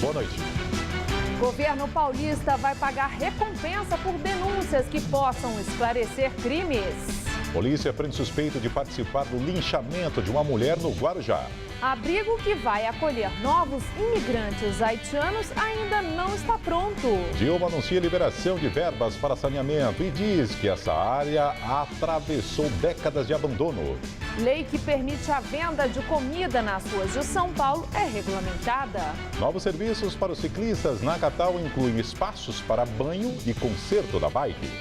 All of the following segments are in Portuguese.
Boa noite. Governo paulista vai pagar recompensa por denúncias que possam esclarecer crimes. Polícia prende suspeito de participar do linchamento de uma mulher no Guarujá. Abrigo que vai acolher novos imigrantes haitianos ainda não está pronto. Dilma anuncia liberação de verbas para saneamento e diz que essa área atravessou décadas de abandono. Lei que permite a venda de comida nas ruas de São Paulo é regulamentada. Novos serviços para os ciclistas na capital incluem espaços para banho e conserto da bike.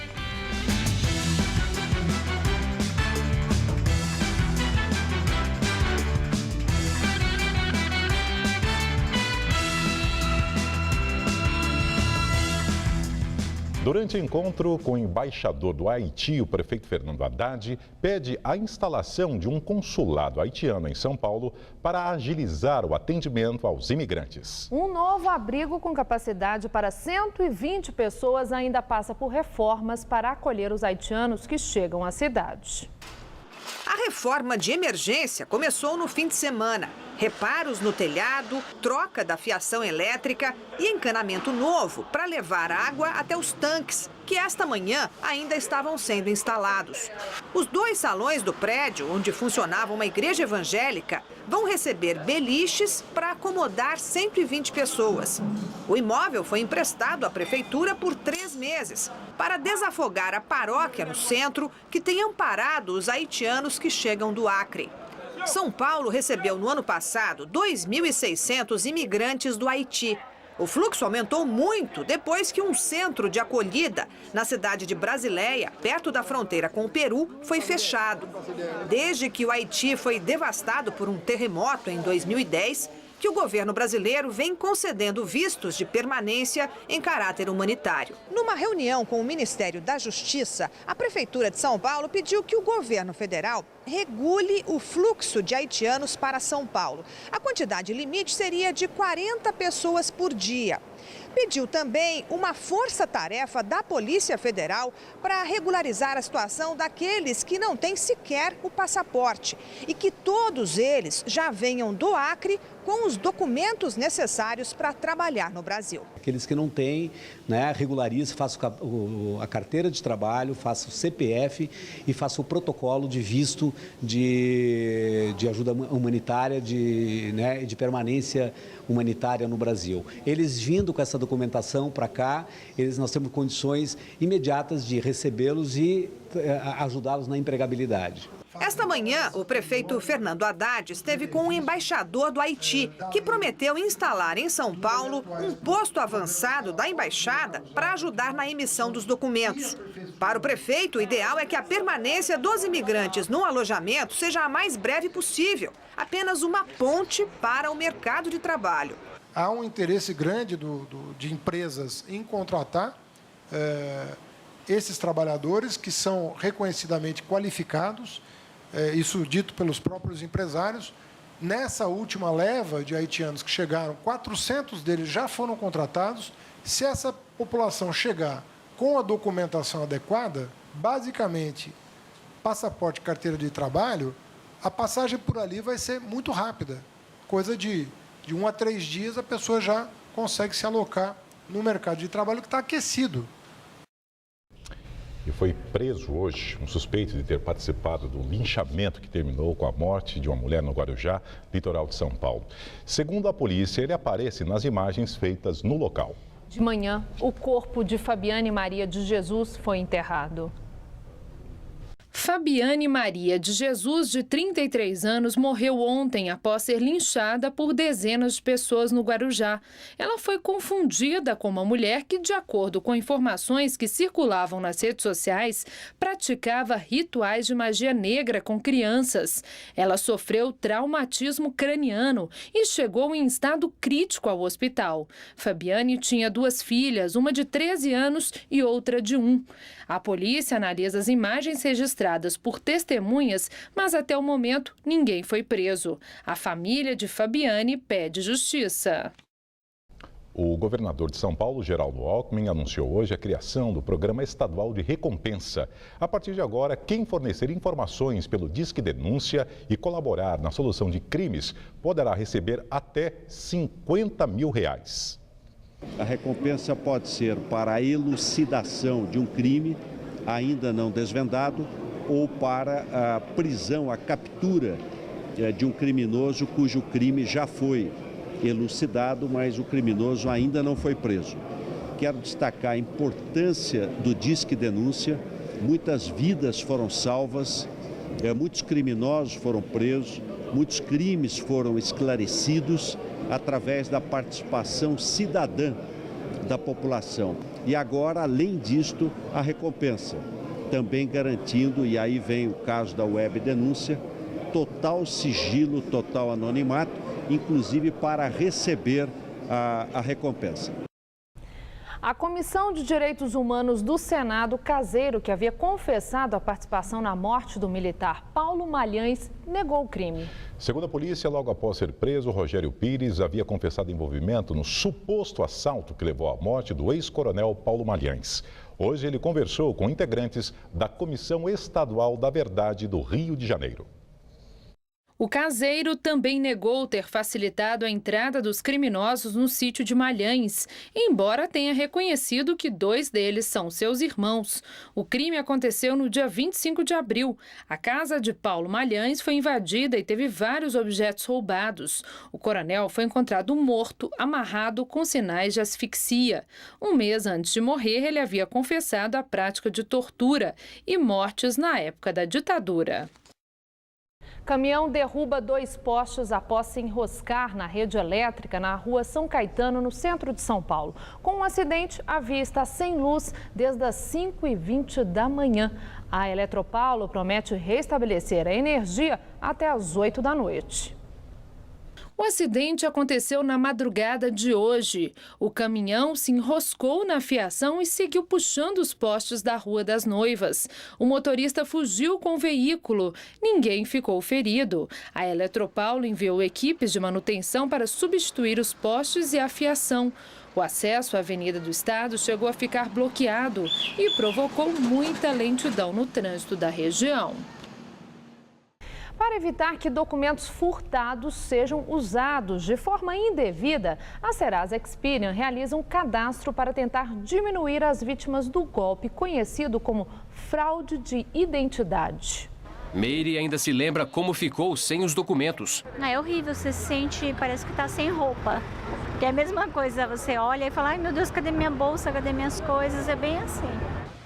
Durante encontro com o embaixador do Haiti, o prefeito Fernando Haddad pede a instalação de um consulado haitiano em São Paulo para agilizar o atendimento aos imigrantes. Um novo abrigo com capacidade para 120 pessoas ainda passa por reformas para acolher os haitianos que chegam à cidade. A reforma de emergência começou no fim de semana. Reparos no telhado, troca da fiação elétrica e encanamento novo para levar água até os tanques, que esta manhã ainda estavam sendo instalados. Os 2 salões do prédio, onde funcionava uma igreja evangélica, vão receber beliches para acomodar 120 pessoas. O imóvel foi emprestado à prefeitura por 3 meses, para desafogar a paróquia no centro, que tem amparado os haitianos que chegam do Acre. São Paulo recebeu no ano passado 2.600 imigrantes do Haiti. O fluxo aumentou muito depois que um centro de acolhida na cidade de Brasileia, perto da fronteira com o Peru, foi fechado. Desde que o Haiti foi devastado por um terremoto em 2010, que o governo brasileiro vem concedendo vistos de permanência em caráter humanitário. Numa reunião com o Ministério da Justiça, a Prefeitura de São Paulo pediu que o governo federal regule o fluxo de haitianos para São Paulo. A quantidade limite seria de 40 pessoas por dia. Pediu também uma força-tarefa da Polícia Federal para regularizar a situação daqueles que não têm sequer o passaporte e que todos eles já venham do Acre com os documentos necessários para trabalhar no Brasil. Aqueles que não têm, regularize, faça a carteira de trabalho, faça o CPF e faça o protocolo de visto de ajuda humanitária, de permanência humanitária no Brasil. Eles vindo com essa documentação para cá, nós temos condições imediatas de recebê-los e ajudá-los na empregabilidade. Esta manhã, o prefeito Fernando Haddad esteve com o embaixador do Haiti, que prometeu instalar em São Paulo um posto avançado da embaixada para ajudar na emissão dos documentos. Para o prefeito, o ideal é que a permanência dos imigrantes no alojamento seja a mais breve possível, apenas uma ponte para o mercado de trabalho. Há um interesse grande de empresas em contratar esses trabalhadores que são reconhecidamente qualificados, isso dito pelos próprios empresários. Nessa última leva de haitianos que chegaram, 400 deles já foram contratados. Se essa população chegar com a documentação adequada, basicamente passaporte e carteira de trabalho, a passagem por ali vai ser muito rápida. Coisa de 1 a 3 dias a pessoa já consegue se alocar no mercado de trabalho que está aquecido. E foi preso hoje um suspeito de ter participado do linchamento que terminou com a morte de uma mulher no Guarujá, litoral de São Paulo. Segundo a polícia, ele aparece nas imagens feitas no local. De manhã, o corpo de Fabiane Maria de Jesus foi enterrado. Fabiane Maria de Jesus, de 33 anos, morreu ontem após ser linchada por dezenas de pessoas no Guarujá. Ela foi confundida com uma mulher que, de acordo com informações que circulavam nas redes sociais, praticava rituais de magia negra com crianças. Ela sofreu traumatismo craniano e chegou em estado crítico ao hospital. Fabiane tinha 2 filhas, uma de 13 anos e outra de 1. A polícia analisa as imagens registradas por testemunhas, mas até o momento ninguém foi preso. A família de Fabiane pede justiça. O governador de São Paulo, Geraldo Alckmin, anunciou hoje a criação do Programa Estadual de Recompensa. A partir de agora, quem fornecer informações pelo Disque Denúncia e colaborar na solução de crimes poderá receber até R$50 mil. A recompensa pode ser para a elucidação de um crime ainda não desvendado ou para a prisão, a captura de um criminoso cujo crime já foi elucidado, mas o criminoso ainda não foi preso. Quero destacar a importância do Disque Denúncia. Muitas vidas foram salvas, muitos criminosos foram presos, muitos crimes foram esclarecidos através da participação cidadã da população. E agora, além disto, a recompensa, também garantindo, e aí vem o caso da web denúncia, total sigilo, total anonimato, inclusive para receber a recompensa. A Comissão de Direitos Humanos do Senado, Caseiro, que havia confessado a participação na morte do militar Paulo Malhães, negou o crime. Segundo a polícia, logo após ser preso, Rogério Pires havia confessado envolvimento no suposto assalto que levou à morte do ex-coronel Paulo Malhães. Hoje ele conversou com integrantes da Comissão Estadual da Verdade do Rio de Janeiro. O Caseiro também negou ter facilitado a entrada dos criminosos no sítio de Malhães, embora tenha reconhecido que 2 deles são seus irmãos. O crime aconteceu no dia 25 de abril. A casa de Paulo Malhães foi invadida e teve vários objetos roubados. O coronel foi encontrado morto, amarrado com sinais de asfixia. Um mês antes de morrer, ele havia confessado a prática de tortura e mortes na época da ditadura. Caminhão derruba 2 postes após se enroscar na rede elétrica na rua São Caetano, no centro de São Paulo. Com o acidente, a via está sem luz desde as 5h20 da manhã. A Eletropaulo promete restabelecer a energia até as 8 da noite. O acidente aconteceu na madrugada de hoje. O caminhão se enroscou na fiação e seguiu puxando os postes da Rua das Noivas. O motorista fugiu com o veículo. Ninguém ficou ferido. A Eletropaulo enviou equipes de manutenção para substituir os postes e a fiação. O acesso à Avenida do Estado chegou a ficar bloqueado e provocou muita lentidão no trânsito da região. Para evitar que documentos furtados sejam usados de forma indevida, a Serasa Experian realiza um cadastro para tentar diminuir as vítimas do golpe conhecido como fraude de identidade. Meire ainda se lembra como ficou sem os documentos. É horrível, você se sente, parece que está sem roupa. Que é a mesma coisa, você olha e fala, ai meu Deus, cadê minha bolsa, cadê minhas coisas? É bem assim.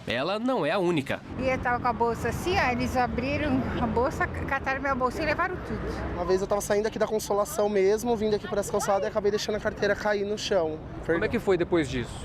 Ela não é a única. E eu tava com a bolsa assim, aí eles abriram a bolsa, cataram minha bolsa e levaram tudo. Uma vez eu tava saindo aqui da Consolação mesmo, vindo aqui para essa calçada e acabei deixando a carteira cair no chão. Como é que foi depois disso?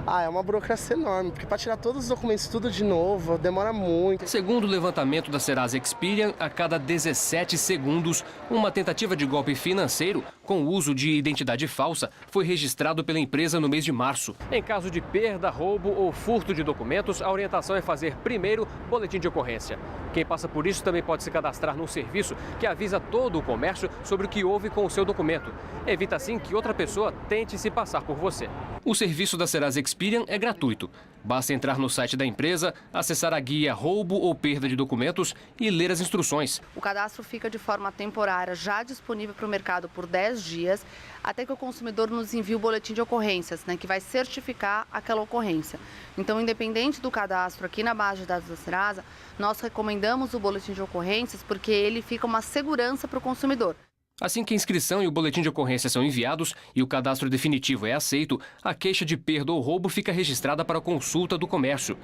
É uma burocracia enorme, porque para tirar todos os documentos tudo de novo, demora muito. Segundo o levantamento da Serasa Experian, a cada 17 segundos, uma tentativa de golpe financeiro com o uso de identidade falsa foi registrado pela empresa no mês de março. Em caso de perda, roubo ou furto de documentos, a orientação é fazer primeiro boletim de ocorrência. Quem passa por isso também pode se cadastrar num serviço que avisa todo o comércio sobre o que houve com o seu documento. Evita assim que outra pessoa tente se passar por você. O serviço da Serasa Experian é gratuito. Basta entrar no site da empresa, acessar a guia Roubo ou Perda de Documentos e ler as instruções. O cadastro fica de forma temporária já disponível para o mercado por 10 dias, até que o consumidor nos envie o boletim de ocorrências, que vai certificar aquela ocorrência. Então, independente do cadastro aqui na base de dados da Serasa, nós recomendamos o boletim de ocorrências porque ele fica uma segurança para o consumidor. Assim que a inscrição e o boletim de ocorrência são enviados e o cadastro definitivo é aceito, a queixa de perda ou roubo fica registrada para consulta do comércio.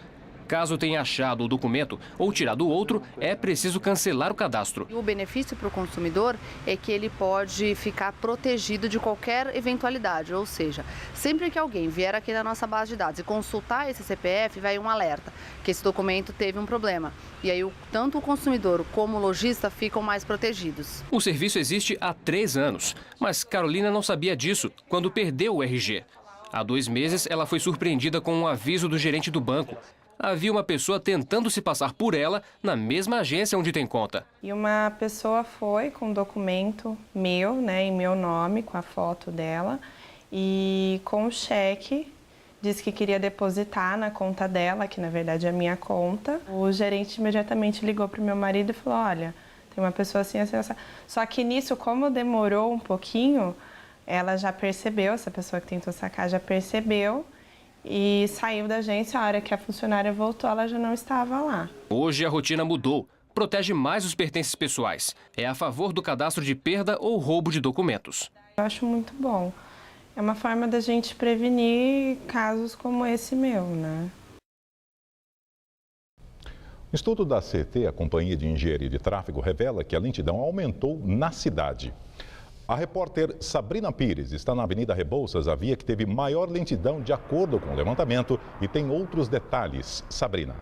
Caso tenha achado o documento ou tirado o outro, é preciso cancelar o cadastro. O benefício para o consumidor é que ele pode ficar protegido de qualquer eventualidade, ou seja, sempre que alguém vier aqui na nossa base de dados e consultar esse CPF, vai um alerta que esse documento teve um problema. E aí, tanto o consumidor como o lojista ficam mais protegidos. O serviço existe há 3 anos, mas Carolina não sabia disso quando perdeu o RG. Há 2 meses, ela foi surpreendida com um aviso do gerente do banco. Havia uma pessoa tentando se passar por ela na mesma agência onde tem conta. E uma pessoa foi com um documento meu, em meu nome, com a foto dela, e com o cheque disse que queria depositar na conta dela, que na verdade é a minha conta. O gerente imediatamente ligou para o meu marido e falou, olha, tem uma pessoa assim, assim, assim. Só que nisso, como demorou um pouquinho, ela já percebeu, essa pessoa que tentou sacar já percebeu e saiu da agência. A hora que a funcionária voltou, ela já não estava lá. Hoje a rotina mudou. Protege mais os pertences pessoais. É a favor do cadastro de perda ou roubo de documentos. Eu acho muito bom. É uma forma da gente prevenir casos como esse meu, né? Um estudo da CT, a Companhia de Engenharia de Tráfego, revela que a lentidão aumentou na cidade. A repórter Sabrina Pires está na Avenida Rebouças, a via que teve maior lentidão de acordo com o levantamento, e tem outros detalhes. Sabrina.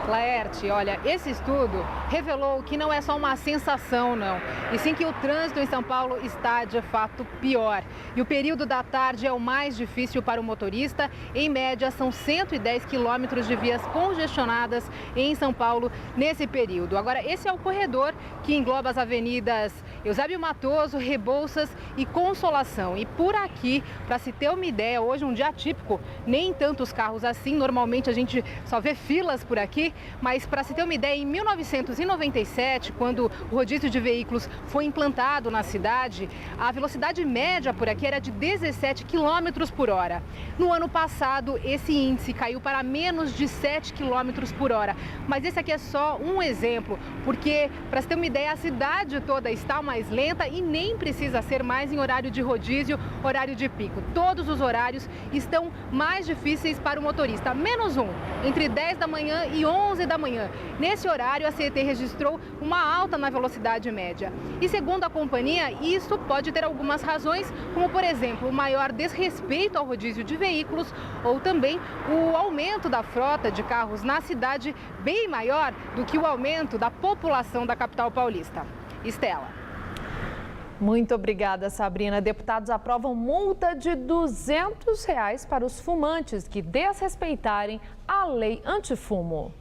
Laerte, olha, esse estudo revelou que não é só uma sensação, não, e sim que o trânsito em São Paulo está, de fato, pior. E o período da tarde é o mais difícil para o motorista. Em média, são 110 quilômetros de vias congestionadas em São Paulo nesse período. Agora, esse é o corredor que engloba as avenidas Eusébio Matoso, Rebouças e Consolação. E por aqui, para se ter uma ideia, hoje um dia atípico, nem tantos carros assim. Normalmente a gente só vê filas por aqui. Mas, para se ter uma ideia, em 1997, quando o rodízio de veículos foi implantado na cidade, a velocidade média por aqui era de 17 km por hora. No ano passado, esse índice caiu para menos de 7 km por hora. Mas esse aqui é só um exemplo, porque, para se ter uma ideia, a cidade toda está mais lenta e nem precisa ser mais em horário de rodízio, horário de pico. Todos os horários estão mais difíceis para o motorista, menos um, entre 10 da manhã e 11 da manhã. Nesse horário, a CET registrou uma alta na velocidade média. E segundo a companhia, isso pode ter algumas razões, como, por exemplo, o maior desrespeito ao rodízio de veículos ou também o aumento da frota de carros na cidade, bem maior do que o aumento da população da capital paulista. Estela. Muito obrigada, Sabrina. Deputados aprovam multa de R$ 200 para os fumantes que desrespeitarem a lei antifumo.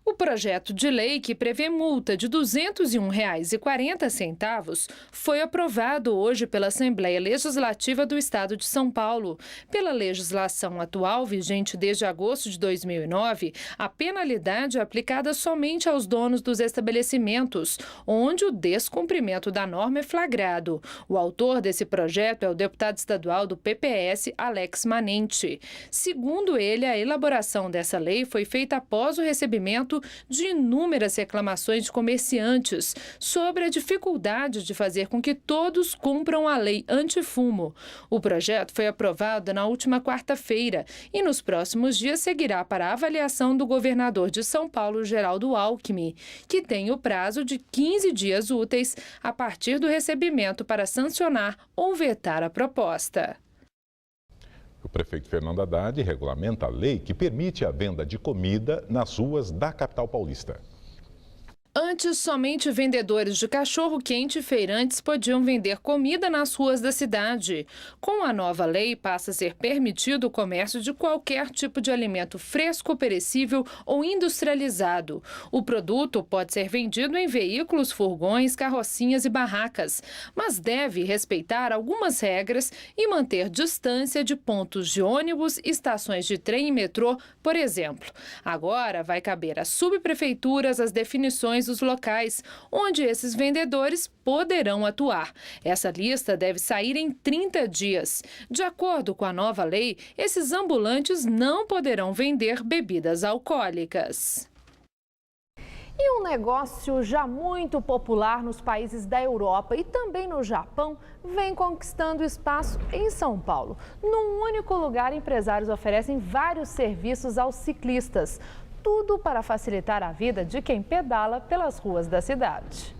O projeto de lei que prevê multa de R$ 201,40 foi aprovado hoje pela Assembleia Legislativa do Estado de São Paulo. Pela legislação atual, vigente desde agosto de 2009, a penalidade é aplicada somente aos donos dos estabelecimentos, onde o descumprimento da norma é flagrado. O autor desse projeto é o deputado estadual do PPS, Alex Manente. Segundo ele, a elaboração dessa lei foi feita após o recebimento de inúmeras reclamações de comerciantes sobre a dificuldade de fazer com que todos cumpram a lei antifumo. O projeto foi aprovado na última quarta-feira e nos próximos dias seguirá para a avaliação do governador de São Paulo, Geraldo Alckmin, que tem o prazo de 15 dias úteis a partir do recebimento para sancionar ou vetar a proposta. O prefeito Fernando Haddad regulamenta a lei que permite a venda de comida nas ruas da capital paulista. Antes, somente vendedores de cachorro-quente e feirantes podiam vender comida nas ruas da cidade. Com a nova lei, passa a ser permitido o comércio de qualquer tipo de alimento fresco, perecível ou industrializado. O produto pode ser vendido em veículos, furgões, carrocinhas e barracas, mas deve respeitar algumas regras e manter distância de pontos de ônibus, estações de trem e metrô, por exemplo. Agora vai caber às subprefeituras as definições dos locais onde esses vendedores poderão atuar. Essa lista deve sair em 30 dias. De acordo com a nova lei, esses ambulantes não poderão vender bebidas alcoólicas. E um negócio já muito popular nos países da Europa e também no Japão vem conquistando espaço em São Paulo. Num único lugar, empresários oferecem vários serviços aos ciclistas. Tudo para facilitar a vida de quem pedala pelas ruas da cidade.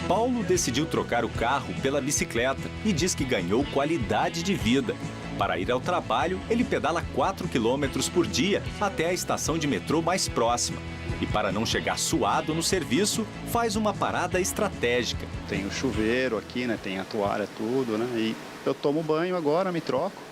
Paulo decidiu trocar o carro pela bicicleta e diz que ganhou qualidade de vida. Para ir ao trabalho, ele pedala 4 quilômetros por dia até a estação de metrô mais próxima. E para não chegar suado no serviço, faz uma parada estratégica. Tem o chuveiro aqui, né? Tem a toalha, tudo, né? E eu tomo banho agora, me troco.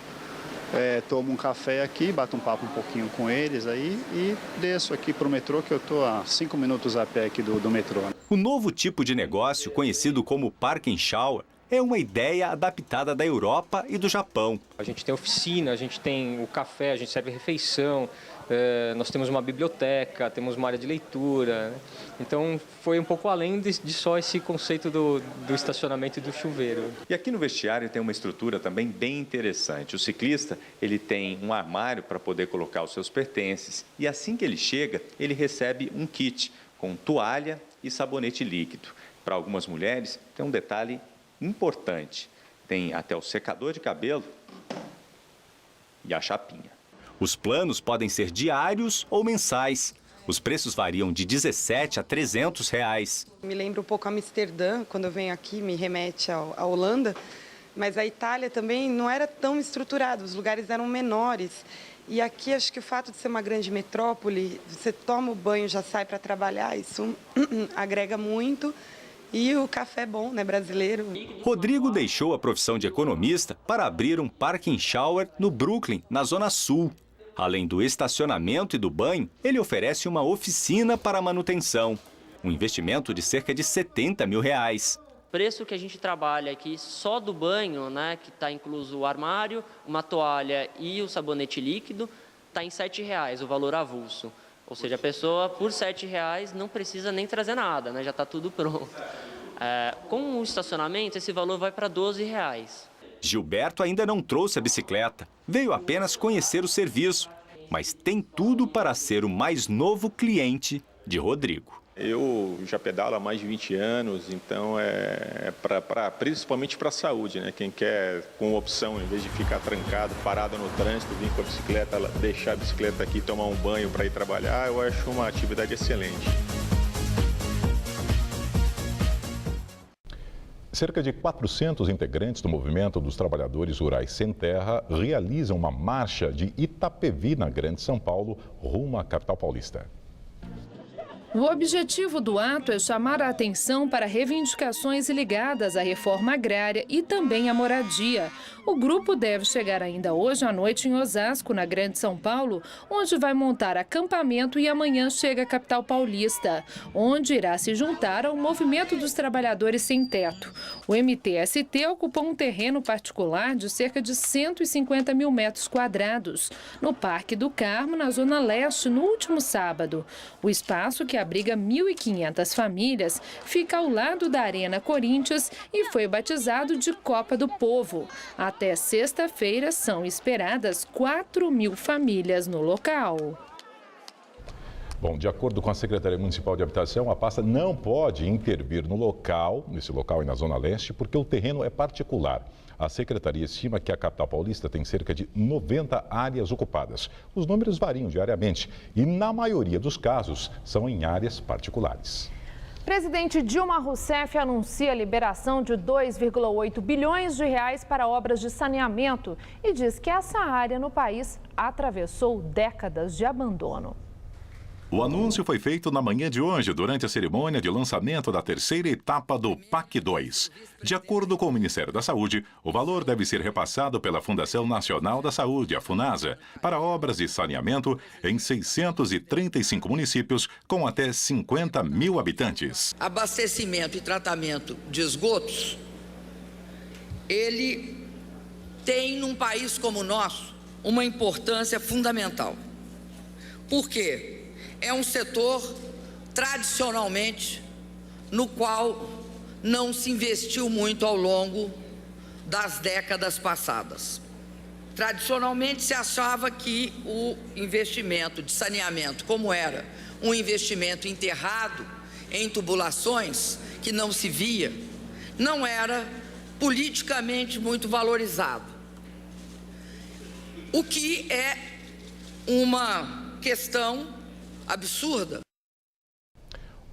tomo um café aqui, bato um papo um pouquinho com eles aí e desço aqui para o metrô, que eu estou a 5 minutos a pé aqui do metrô. O novo tipo de negócio, conhecido como Park and Shower, é uma ideia adaptada da Europa e do Japão. A gente tem oficina, a gente tem o café, a gente serve refeição, nós temos uma biblioteca, temos uma área de leitura. Né? Então foi um pouco além de só esse conceito do estacionamento e do chuveiro. E aqui no vestiário tem uma estrutura também bem interessante. O ciclista ele tem um armário para poder colocar os seus pertences e assim que ele chega, ele recebe um kit com toalha e sabonete líquido. Para algumas mulheres tem um detalhe importante, tem até o secador de cabelo e a chapinha. Os planos podem ser diários ou mensais. Os preços variam de 17 a 300 reais. Me lembra um pouco Amsterdã, quando eu venho aqui, me remete à Holanda, mas a Itália também não era tão estruturada, os lugares eram menores. E aqui acho que o fato de ser uma grande metrópole, você toma o banho, já sai para trabalhar, isso agrega muito. E o café é bom, né, brasileiro. Rodrigo deixou a profissão de economista para abrir um Park and Shower no Brooklyn, na Zona Sul. Além do estacionamento e do banho, ele oferece uma oficina para manutenção. Um investimento de cerca de 70 mil reais. O preço que a gente trabalha aqui só do banho, né, que está incluso o armário, uma toalha e o sabonete líquido, está em R$ 7,00, o valor avulso. Ou seja, a pessoa, por R$ 7,00, não precisa nem trazer nada, né? Já está tudo pronto. Com o estacionamento, esse valor vai para R$ 12,00. Gilberto ainda não trouxe a bicicleta. Veio apenas conhecer o serviço, mas tem tudo para ser o mais novo cliente de Rodrigo. Eu já pedalo há mais de 20 anos, então principalmente para a saúde, né? Quem quer com opção, em vez de ficar trancado, parado no trânsito, vir com a bicicleta, deixar a bicicleta aqui, tomar um banho para ir trabalhar, eu acho uma atividade excelente. Cerca de 400 integrantes do Movimento dos Trabalhadores Rurais Sem Terra realizam uma marcha de Itapevi, na Grande São Paulo, rumo à capital paulista. O objetivo do ato é chamar a atenção para reivindicações ligadas à reforma agrária e também à moradia. O grupo deve chegar ainda hoje à noite em Osasco, na Grande São Paulo, onde vai montar acampamento e amanhã chega à capital paulista, onde irá se juntar ao Movimento dos Trabalhadores Sem Teto. O MTST ocupou um terreno particular de cerca de 150 mil metros quadrados, no Parque do Carmo, na Zona Leste, no último sábado. O espaço, que abriga 1.500 famílias, fica ao lado da Arena Corinthians e foi batizado de Copa do Povo. Até sexta-feira são esperadas 4.000 famílias no local. Bom, de acordo com a Secretaria Municipal de Habitação, a pasta não pode intervir no local, nesse local e na Zona Leste, porque o terreno é particular. A Secretaria estima que a capital paulista tem cerca de 90 áreas ocupadas. Os números variam diariamente e, na maioria dos casos, são em áreas particulares. Presidente Dilma Rousseff anuncia a liberação de 2,8 bilhões de reais para obras de saneamento e diz que essa área no país atravessou décadas de abandono. O anúncio foi feito na manhã de hoje, durante a cerimônia de lançamento da terceira etapa do PAC 2. De acordo com o Ministério da Saúde, o valor deve ser repassado pela Fundação Nacional da Saúde, a FUNASA, para obras de saneamento em 635 municípios com até 50 mil habitantes. Abastecimento e tratamento de esgotos, ele tem, num país como o nosso, uma importância fundamental. Por quê? É um setor, tradicionalmente, no qual não se investiu muito ao longo das décadas passadas. Tradicionalmente, se achava que o investimento de saneamento, como era um investimento enterrado em tubulações, que não se via, não era politicamente muito valorizado. O que é uma questão absurda.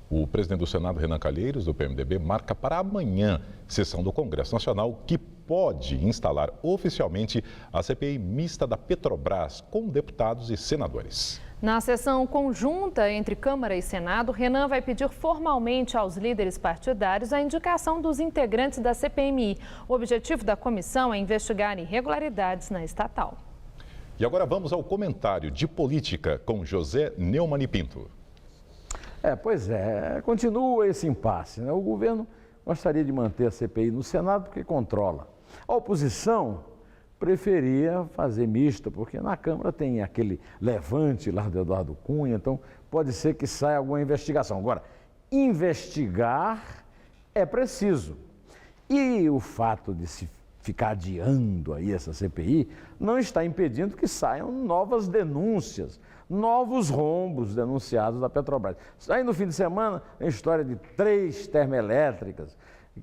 O presidente do Senado, Renan Calheiros, do PMDB, marca para amanhã sessão do Congresso Nacional que pode instalar oficialmente a CPI mista da Petrobras com deputados e senadores. Na sessão conjunta entre Câmara e Senado, Renan vai pedir formalmente aos líderes partidários a indicação dos integrantes da CPMI. O objetivo da comissão é investigar irregularidades na estatal. E agora vamos ao comentário de política com José Neumann e Pinto. Pois é, continua esse impasse, né? O governo gostaria de manter a CPI no Senado porque controla. A oposição preferia fazer mista, porque na Câmara tem aquele levante lá do Eduardo Cunha, então pode ser que saia alguma investigação. Agora, investigar é preciso. E o fato de se ficar adiando aí essa CPI não está impedindo que saiam novas denúncias, novos rombos denunciados da Petrobras. Aí no fim de semana, a história de 3 termoelétricas,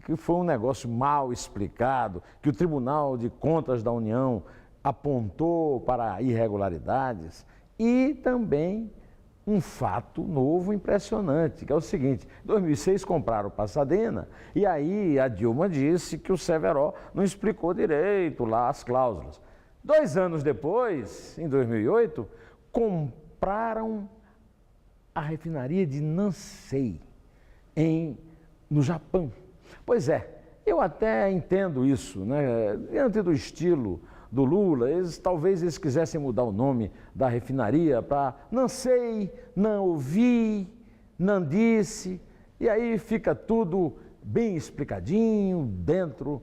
que foi um negócio mal explicado, que o Tribunal de Contas da União apontou para irregularidades, e também um fato novo impressionante, que é o seguinte: em 2006 compraram o Pasadena e aí a Dilma disse que o Severo não explicou direito lá as cláusulas. 2 anos depois, em 2008, compraram a refinaria de Nansei, no Japão. Pois é, eu até entendo isso, né? Diante do estilo do Lula, talvez eles quisessem mudar o nome da refinaria para não sei, não ouvi, não disse, e aí fica tudo bem explicadinho dentro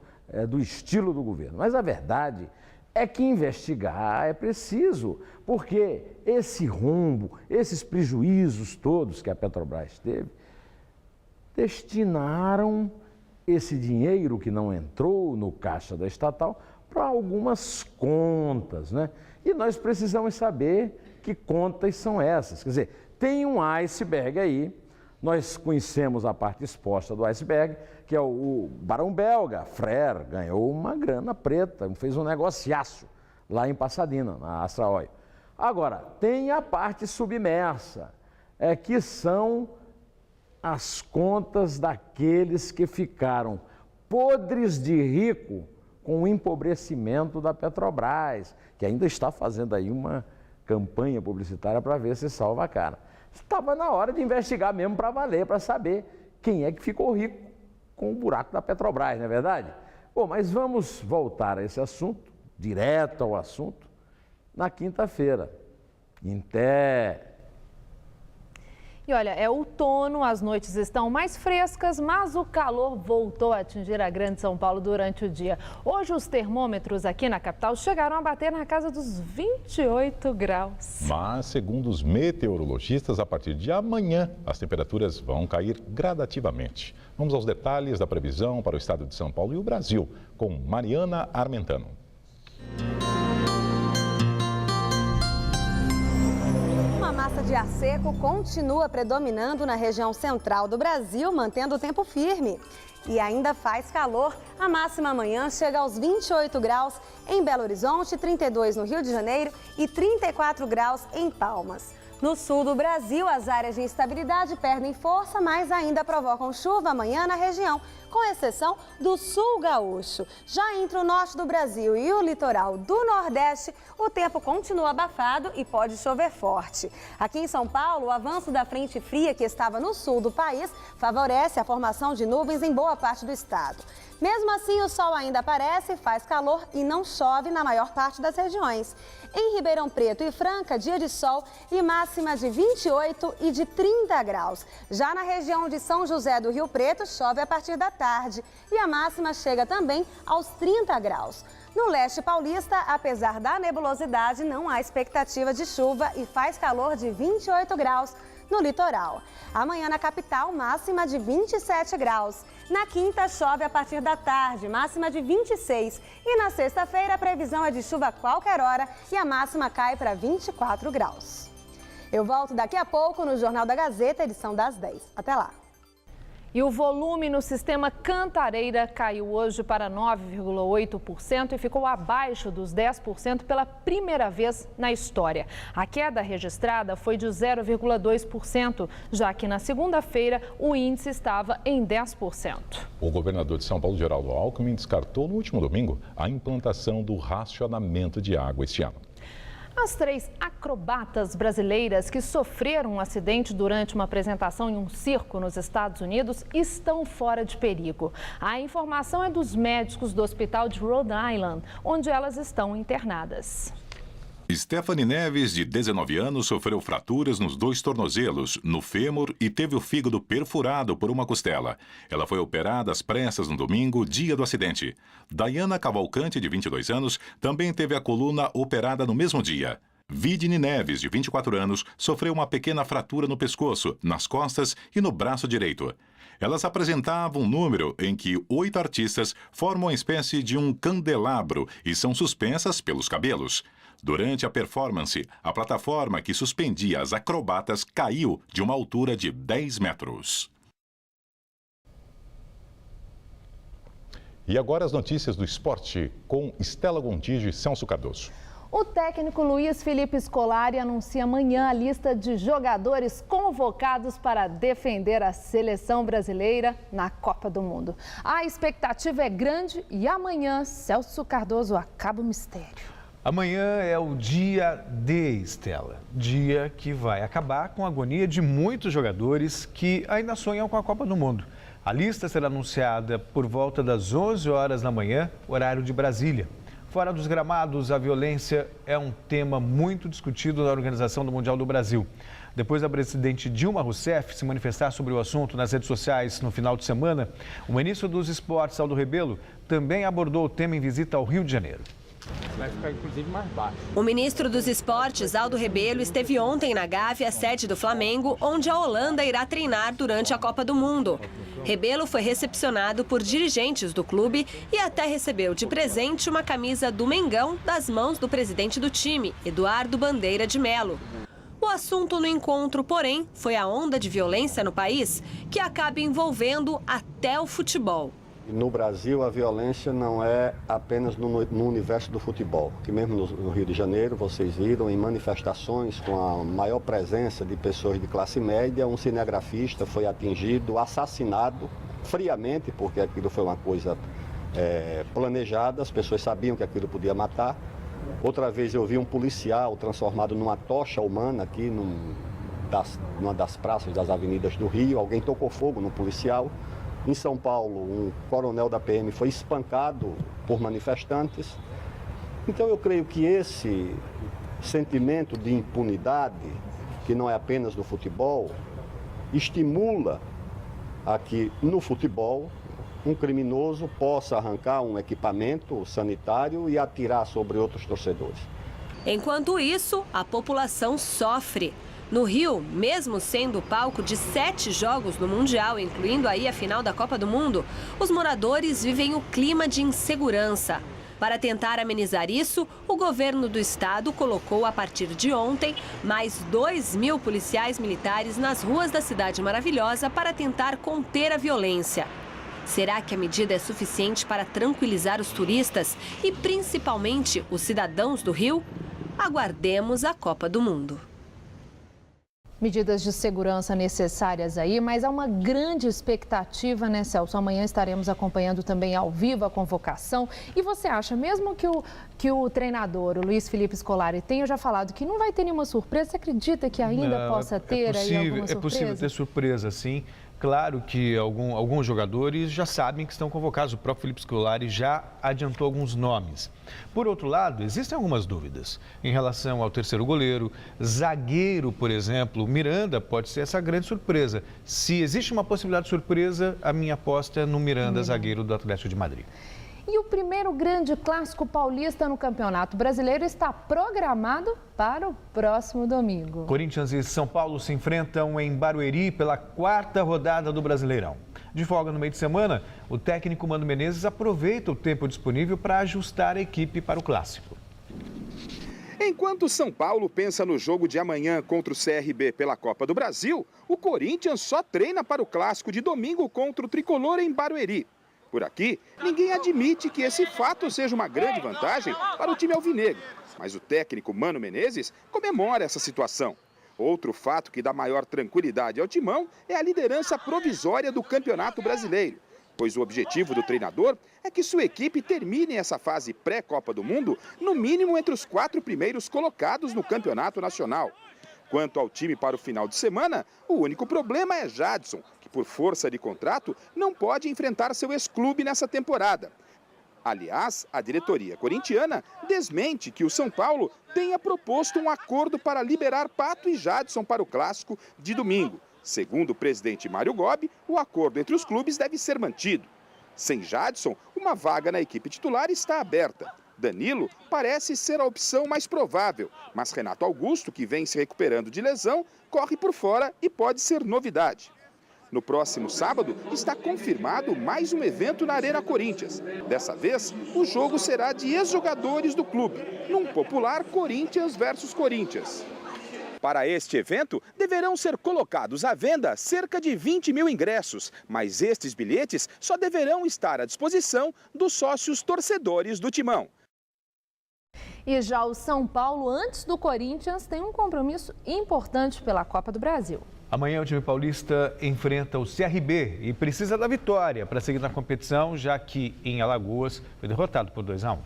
do estilo do governo. Mas a verdade é que investigar é preciso, porque esse rombo, esses prejuízos todos que a Petrobras teve, destinaram esse dinheiro que não entrou no caixa da estatal para algumas contas, né? E nós precisamos saber que contas são essas. Quer dizer, tem um iceberg aí, nós conhecemos a parte exposta do iceberg, que é o barão belga, Frère, ganhou uma grana preta, fez um negociaço lá em Pasadena, na Astra Oil. Agora, tem a parte submersa, que são as contas daqueles que ficaram podres de rico com o empobrecimento da Petrobras, que ainda está fazendo aí uma campanha publicitária para ver se salva a cara. Estava na hora de investigar mesmo para valer, para saber quem é que ficou rico com o buraco da Petrobras, não é verdade? Bom, mas vamos voltar a esse assunto, direto ao assunto, na quinta-feira. E olha, é outono, as noites estão mais frescas, mas o calor voltou a atingir a Grande São Paulo durante o dia. Hoje os termômetros aqui na capital chegaram a bater na casa dos 28 graus. Mas, segundo os meteorologistas, a partir de amanhã as temperaturas vão cair gradativamente. Vamos aos detalhes da previsão para o estado de São Paulo e o Brasil, com Mariana Armentano. Uma massa de ar seco continua predominando na região central do Brasil, mantendo o tempo firme. E ainda faz calor. A máxima amanhã chega aos 28 graus em Belo Horizonte, 32 no Rio de Janeiro e 34 graus em Palmas. No sul do Brasil, as áreas de instabilidade perdem força, mas ainda provocam chuva amanhã na região, com exceção do sul gaúcho. Já entre o norte do Brasil e o litoral do Nordeste, o tempo continua abafado e pode chover forte. Aqui em São Paulo, o avanço da frente fria que estava no sul do país favorece a formação de nuvens em boa parte do estado. Mesmo assim, o sol ainda aparece, faz calor e não chove na maior parte das regiões. Em Ribeirão Preto e Franca, dia de sol e máxima de 28 e de 30 graus. Já na região de São José do Rio Preto, chove a partir da tarde e a máxima chega também aos 30 graus. No leste paulista, apesar da nebulosidade, não há expectativa de chuva e faz calor de 28 graus no litoral. Amanhã na capital, máxima de 27 graus. Na quinta, chove a partir da tarde, máxima de 26. E na sexta-feira, a previsão é de chuva a qualquer hora e a máxima cai para 24 graus. Eu volto daqui a pouco no Jornal da Gazeta, edição das 10. Até lá. E o volume no sistema Cantareira caiu hoje para 9,8% e ficou abaixo dos 10% pela primeira vez na história. A queda registrada foi de 0,2%, já que na segunda-feira o índice estava em 10%. O governador de São Paulo, Geraldo Alckmin, descartou no último domingo a implantação do racionamento de água este ano. As 3 acrobatas brasileiras que sofreram um acidente durante uma apresentação em um circo nos Estados Unidos estão fora de perigo. A informação é dos médicos do hospital de Rhode Island, onde elas estão internadas. Stephanie Neves, de 19 anos, sofreu fraturas nos 2 tornozelos, no fêmur e teve o fígado perfurado por uma costela. Ela foi operada às pressas no domingo, dia do acidente. Dayana Cavalcante, de 22 anos, também teve a coluna operada no mesmo dia. Vidne Neves, de 24 anos, sofreu uma pequena fratura no pescoço, nas costas e no braço direito. Elas apresentavam um número em que 8 artistas formam uma espécie de um candelabro e são suspensas pelos cabelos. Durante a performance, a plataforma que suspendia as acrobatas caiu de uma altura de 10 metros. E agora as notícias do esporte com Estela Gontijo e Celso Cardoso. O técnico Luiz Felipe Scolari anuncia amanhã a lista de jogadores convocados para defender a seleção brasileira na Copa do Mundo. A expectativa é grande e amanhã Celso Cardoso acaba o mistério. Amanhã é o dia D, Estela. Dia que vai acabar com a agonia de muitos jogadores que ainda sonham com a Copa do Mundo. A lista será anunciada por volta das 11 horas da manhã, horário de Brasília. Fora dos gramados, a violência é um tema muito discutido na organização do Mundial do Brasil. Depois da presidente Dilma Rousseff se manifestar sobre o assunto nas redes sociais no final de semana, o ministro dos Esportes, Aldo Rebelo, também abordou o tema em visita ao Rio de Janeiro. Vai ficar, inclusive, mais baixo. O ministro dos Esportes, Aldo Rebelo, esteve ontem na Gávea, sede do Flamengo, onde a Holanda irá treinar durante a Copa do Mundo. Rebelo foi recepcionado por dirigentes do clube e até recebeu de presente uma camisa do Mengão das mãos do presidente do time, Eduardo Bandeira de Melo. O assunto no encontro, porém, foi a onda de violência no país, que acaba envolvendo até o futebol. No Brasil, a violência não é apenas no universo do futebol, que mesmo no Rio de Janeiro, vocês viram em manifestações com a maior presença de pessoas de classe média, um cinegrafista foi atingido, assassinado friamente, porque aquilo foi uma coisa planejada, as pessoas sabiam que aquilo podia matar. Outra vez eu vi um policial transformado numa tocha humana aqui numa das praças das avenidas do Rio, alguém tocou fogo no policial. Em São Paulo, um coronel da PM foi espancado por manifestantes. Então eu creio que esse sentimento de impunidade, que não é apenas do futebol, estimula a que no futebol um criminoso possa arrancar um equipamento sanitário e atirar sobre outros torcedores. Enquanto isso, a população sofre. No Rio, mesmo sendo palco de 7 jogos no Mundial, incluindo aí a final da Copa do Mundo, os moradores vivem o clima de insegurança. Para tentar amenizar isso, o governo do estado colocou, a partir de ontem, mais 2.000 policiais militares nas ruas da Cidade Maravilhosa para tentar conter a violência. Será que a medida é suficiente para tranquilizar os turistas e, principalmente, os cidadãos do Rio? Aguardemos a Copa do Mundo. Medidas de segurança necessárias aí, mas há uma grande expectativa, né, Celso? Amanhã estaremos acompanhando também ao vivo a convocação. E você acha, mesmo que o treinador, o Luiz Felipe Scolari, tenha já falado que não vai ter nenhuma surpresa, você acredita que ainda possa ter aí alguma surpresa? É possível ter surpresa, sim. Claro que alguns jogadores já sabem que estão convocados. O próprio Felipe Scolari já adiantou alguns nomes. Por outro lado, existem algumas dúvidas em relação ao terceiro goleiro, zagueiro, por exemplo. Miranda pode ser essa grande surpresa. Se existe uma possibilidade de surpresa, a minha aposta é no Miranda, zagueiro do Atlético de Madrid. E o primeiro grande clássico paulista no Campeonato Brasileiro está programado para o próximo domingo. Corinthians e São Paulo se enfrentam em Barueri pela 4ª rodada do Brasileirão. De folga no meio de semana, o técnico Mano Menezes aproveita o tempo disponível para ajustar a equipe para o clássico. Enquanto o São Paulo pensa no jogo de amanhã contra o CRB pela Copa do Brasil, o Corinthians só treina para o clássico de domingo contra o Tricolor em Barueri. Por aqui, ninguém admite que esse fato seja uma grande vantagem para o time alvinegro, mas o técnico Mano Menezes comemora essa situação. Outro fato que dá maior tranquilidade ao timão é a liderança provisória do Campeonato Brasileiro, pois o objetivo do treinador é que sua equipe termine essa fase pré-Copa do Mundo no mínimo entre os 4 primeiros colocados no Campeonato Nacional. Quanto ao time para o final de semana, o único problema é Jadson, que por força de contrato não pode enfrentar seu ex-clube nessa temporada. Aliás, a diretoria corintiana desmente que o São Paulo tenha proposto um acordo para liberar Pato e Jadson para o clássico de domingo. Segundo o presidente Mário Gobi, o acordo entre os clubes deve ser mantido. Sem Jadson, uma vaga na equipe titular está aberta. Danilo parece ser a opção mais provável, mas Renato Augusto, que vem se recuperando de lesão, corre por fora e pode ser novidade. No próximo sábado, está confirmado mais um evento na Arena Corinthians. Dessa vez, o jogo será de ex-jogadores do clube, num popular Corinthians versus Corinthians. Para este evento, deverão ser colocados à venda cerca de 20 mil ingressos, mas estes bilhetes só deverão estar à disposição dos sócios torcedores do Timão. E já o São Paulo, antes do Corinthians, tem um compromisso importante pela Copa do Brasil. Amanhã o time paulista enfrenta o CRB e precisa da vitória para seguir na competição, já que em Alagoas foi derrotado por 2-1.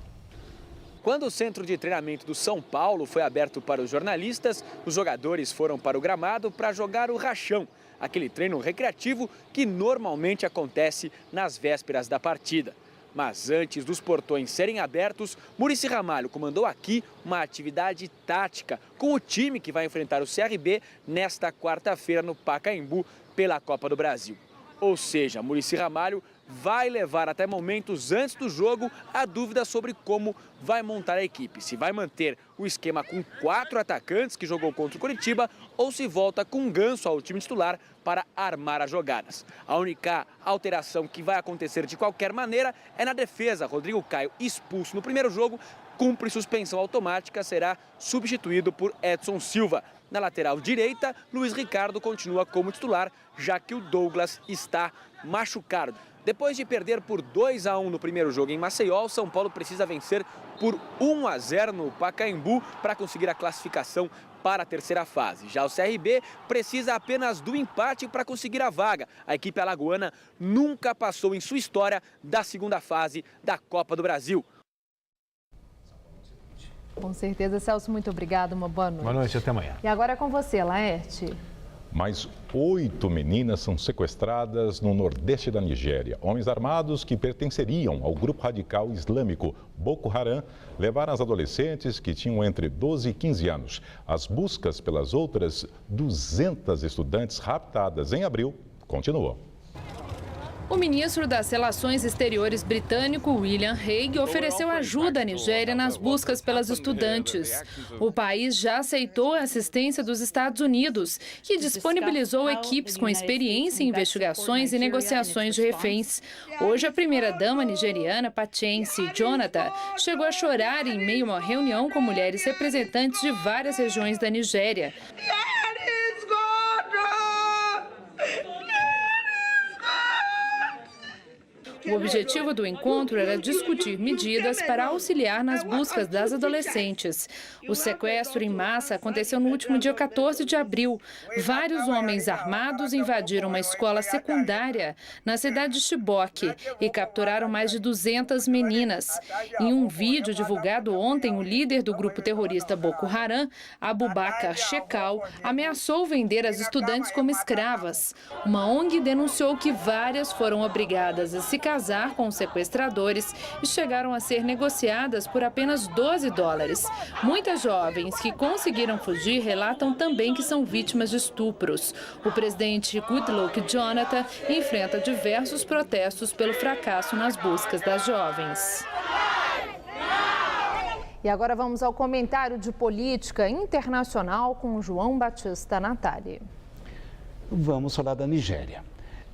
Quando o centro de treinamento do São Paulo foi aberto para os jornalistas, os jogadores foram para o gramado para jogar o rachão, aquele treino recreativo que normalmente acontece nas vésperas da partida. Mas antes dos portões serem abertos, Muricy Ramalho comandou aqui uma atividade tática com o time que vai enfrentar o CRB nesta quarta-feira no Pacaembu pela Copa do Brasil. Ou seja, Muricy Ramalho vai levar até momentos antes do jogo a dúvida sobre como vai montar a equipe. Se vai manter o esquema com 4 atacantes que jogou contra o Coritiba ou se volta com Ganso ao time titular para armar as jogadas. A única alteração que vai acontecer de qualquer maneira é na defesa. Rodrigo Caio, expulso no primeiro jogo, cumpre suspensão automática, será substituído por Edson Silva. Na lateral direita, Luiz Ricardo continua como titular, já que o Douglas está machucado. Depois de perder por 2-1 no primeiro jogo em Maceió, o São Paulo precisa vencer por 1-0 no Pacaembu para conseguir a classificação para a terceira fase. Já o CRB precisa apenas do empate para conseguir a vaga. A equipe alagoana nunca passou em sua história da segunda fase da Copa do Brasil. Com certeza, Celso, muito obrigado, uma boa noite. Boa noite, até amanhã. E agora é com você, Laerte. Mais 8 meninas são sequestradas no nordeste da Nigéria. Homens armados que pertenceriam ao grupo radical islâmico Boko Haram levaram as adolescentes que tinham entre 12 e 15 anos. As buscas pelas outras 200 estudantes raptadas em abril continuam. O ministro das Relações Exteriores britânico, William Hague, ofereceu ajuda à Nigéria nas buscas pelas estudantes. O país já aceitou a assistência dos Estados Unidos, que disponibilizou equipes com experiência em investigações e negociações de reféns. Hoje, a primeira-dama nigeriana, Patience Jonathan, chegou a chorar em meio a uma reunião com mulheres representantes de várias regiões da Nigéria. O objetivo do encontro era discutir medidas para auxiliar nas buscas das adolescentes. O sequestro em massa aconteceu no último dia 14 de abril. Vários homens armados invadiram uma escola secundária na cidade de Chibok e capturaram mais de 200 meninas. Em um vídeo divulgado ontem, o líder do grupo terrorista Boko Haram, Abubakar Shekau, ameaçou vender as estudantes como escravas. Uma ONG denunciou que várias foram obrigadas a se casar com os sequestradores e chegaram a ser negociadas por apenas $12. Muitas jovens que conseguiram fugir relatam também que são vítimas de estupros. O presidente Goodluck Jonathan enfrenta diversos protestos pelo fracasso nas buscas das jovens. E agora vamos ao comentário de política internacional com João Batista Natali. Vamos falar da Nigéria.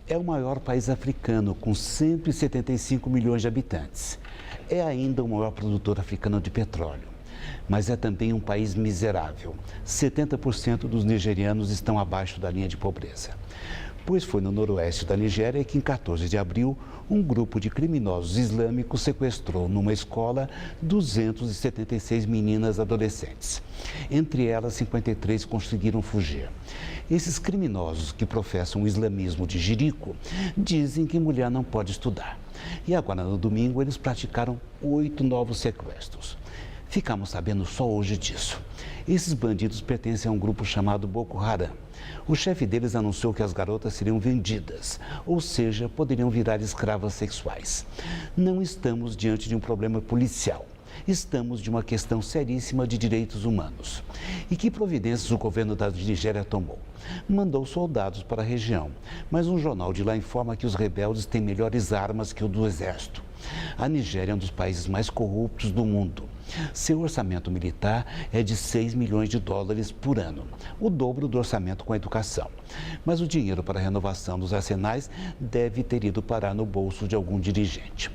É o maior país africano, com 175 milhões de habitantes. É ainda o maior produtor africano de petróleo. Mas é também um país miserável. 70% dos nigerianos estão abaixo da linha de pobreza. Pois foi no noroeste da Nigéria que, em 14 de abril, um grupo de criminosos islâmicos sequestrou numa escola 276 meninas adolescentes. Entre elas, 53 conseguiram fugir. Esses criminosos, que professam o islamismo de jirico, dizem que mulher não pode estudar. E agora, no domingo, eles praticaram 8 novos sequestros. Ficamos sabendo só hoje disso. Esses bandidos pertencem a um grupo chamado Boko Haram. O chefe deles anunciou que as garotas seriam vendidas, ou seja, poderiam virar escravas sexuais. Não estamos diante de um problema policial. Estamos de uma questão seríssima de direitos humanos. E que providências o governo da Nigéria tomou? Mandou soldados para a região, mas um jornal de lá informa que os rebeldes têm melhores armas que o do exército. A Nigéria é um dos países mais corruptos do mundo. Seu orçamento militar é de 6 milhões de dólares por ano, o dobro do orçamento com a educação. Mas o dinheiro para a renovação dos arsenais deve ter ido parar no bolso de algum dirigente.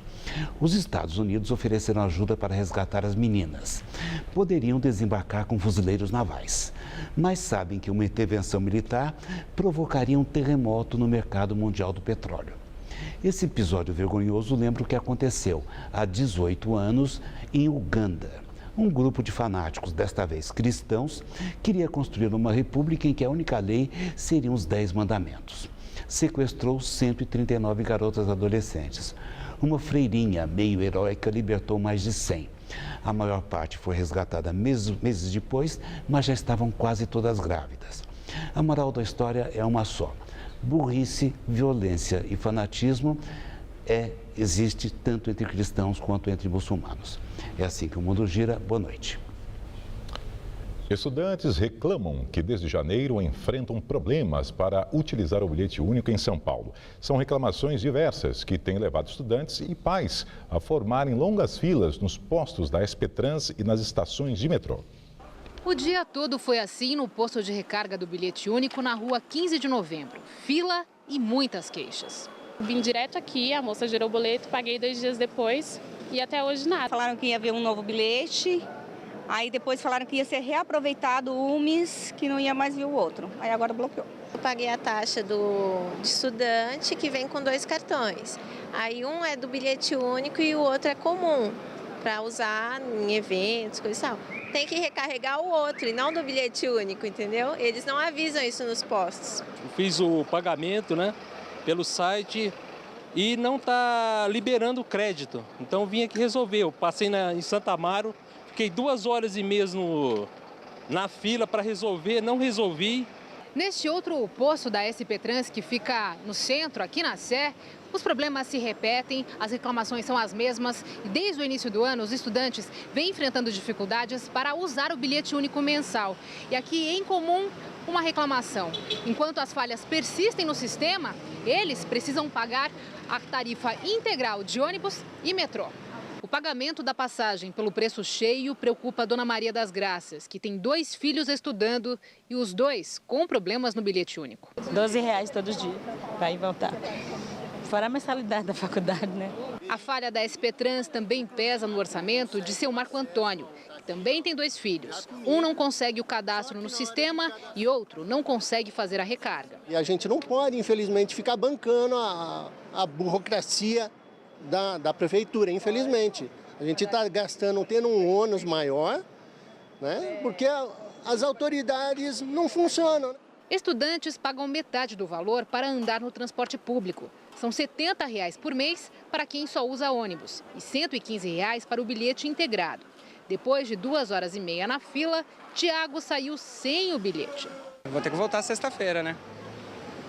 Os Estados Unidos ofereceram ajuda para resgatar as meninas. Poderiam desembarcar com fuzileiros navais, mas sabem que uma intervenção militar provocaria um terremoto no mercado mundial do petróleo. Esse episódio vergonhoso lembra o que aconteceu há 18 anos em Uganda. Um grupo de fanáticos, desta vez cristãos, queria construir uma república em que a única lei seriam os 10 mandamentos. Sequestrou 139 garotas adolescentes. Uma freirinha meio heróica libertou mais de 100. A maior parte foi resgatada meses depois, mas já estavam quase todas grávidas. A moral da história é uma só. Burrice, violência e fanatismo existe tanto entre cristãos quanto entre muçulmanos. É assim que o mundo gira. Boa noite. Estudantes reclamam que desde janeiro enfrentam problemas para utilizar o bilhete único em São Paulo. São reclamações diversas que têm levado estudantes e pais a formarem longas filas nos postos da SP Trans e nas estações de metrô. O dia todo foi assim no posto de recarga do bilhete único na rua 15 de novembro. Fila e muitas queixas. Vim direto aqui, a moça gerou o boleto, paguei 2 dias depois e até hoje nada. Falaram que ia haver um novo bilhete, aí depois falaram que ia ser reaproveitado o UMIS, que não ia mais vir o outro. Aí agora bloqueou. Eu paguei a taxa de estudante que vem com 2 cartões. Aí um é do bilhete único e o outro é comum, para usar em eventos, coisa e tal. Tem que recarregar o outro e não do bilhete único, entendeu? Eles não avisam isso nos postos. Eu fiz o pagamento, pelo site e não está liberando o crédito. Então vim aqui resolver. Eu passei em Santa Amaro, fiquei 2h30 na fila para resolver, não resolvi. Neste outro posto da SP Trans, que fica no centro, aqui na Sé, os problemas se repetem, as reclamações são as mesmas e desde o início do ano os estudantes vêm enfrentando dificuldades para usar o bilhete único mensal. E aqui em comum uma reclamação. Enquanto as falhas persistem no sistema, eles precisam pagar a tarifa integral de ônibus e metrô. O pagamento da passagem pelo preço cheio preocupa a Dona Maria das Graças, que tem 2 filhos estudando e os 2 com problemas no bilhete único. R$12 todos os dias, vai e voltar. Fora a mensalidade da faculdade, A falha da SP Trans também pesa no orçamento de seu Marco Antônio, que também tem 2 filhos. Um não consegue o cadastro no sistema e outro não consegue fazer a recarga. E a gente não pode, infelizmente, ficar bancando a burocracia da prefeitura, infelizmente. A gente está tendo um ônus maior, porque as autoridades não funcionam. Estudantes pagam metade do valor para andar no transporte público. São R$ 70 por mês para quem só usa ônibus e R$ 115 para o bilhete integrado. Depois de 2h30 na fila, Tiago saiu sem o bilhete. Vou ter que voltar sexta-feira,